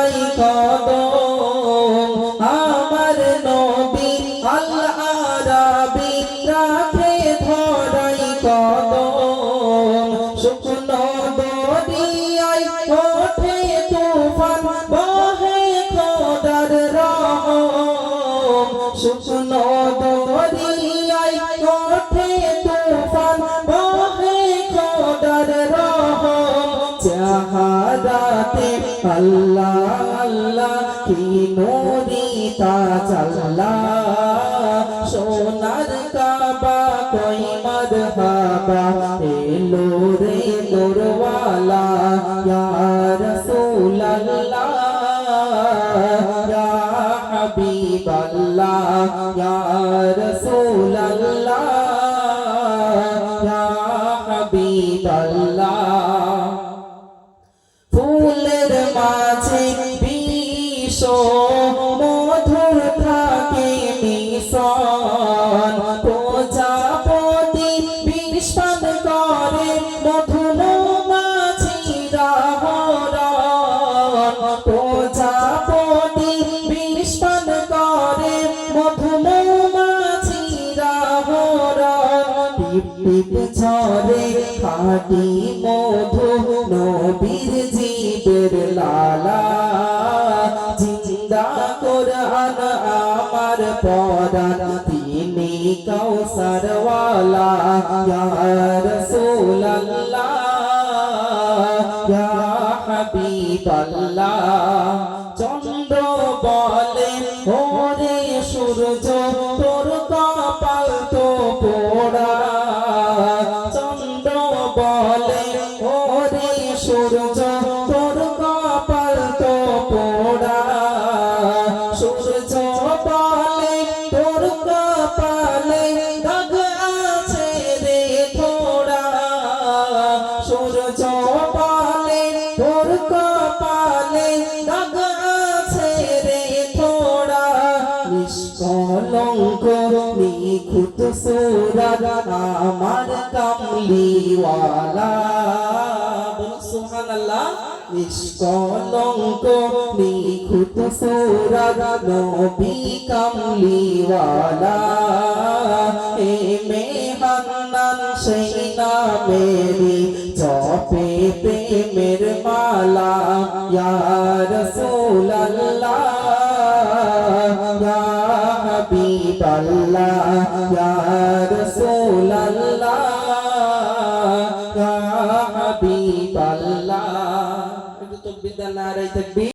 ধরাই কদম আমার নবী আল আরাবী রাখে ধরাই কদম শুকনো দরিয়ায় ওঠে তুফান বহে খোদার রহম শুকনো দরিয়ায় ওঠে তুফান বহে খোদার রহম চাহাদাতে আল্লাহ আল্লাহ কি নূরি তাজাল্লা সোনার কাবা কই মারহাবা এলো রে নূরওয়ালা ইয়া রাসূলুল্লাহ ইয়া হাবিবাল্লাহ ইয়া রাসূলুল্লাহ ইয়া হাবিবাল্লাহ ফুলের মাঝে বিষ মধুর থাকে মিশন প্রজাপতি বিষ পান করে মধু মৌমাছিরা হরণ প্রজাপতি বিষ পান করে মধু মৌমাছিরা হরণ টিপ টিপ ঝরে খাঁটি মধু নবীর জীবের লালা জিন্দা কোরআন আমার পরাণ তিনি কাউসার ওয়ালা ইয়া রাসূলুল্লাহ ইয়া হাবিবাল্লাহ চন্দ্র বলে ওরে সূর্য তোর কপাল তো পোড়া চন্দ্র বলে ওরে সূর্য তোর কপাল তো পোড়া সূর্য বলে তোর কপালে দাগ আছে রে থোড়া সূর্য বলে তোর কপালে দাগ আছে রে থোড়া নিষ্কলঙ্ক নিখুঁত সুরাত আমার কামলিওয়ালা সুবহানাল্লাহ নিষ্কলঙ্ক নিখুঁত সুরাত নবী কামলিওয়ালা এ মেহান্নান সেই নামেরি জপে প্রেমের মালা ইয়া রাসূলুল্লাহ ইয়া হাবিবাল্লাহ ইয়া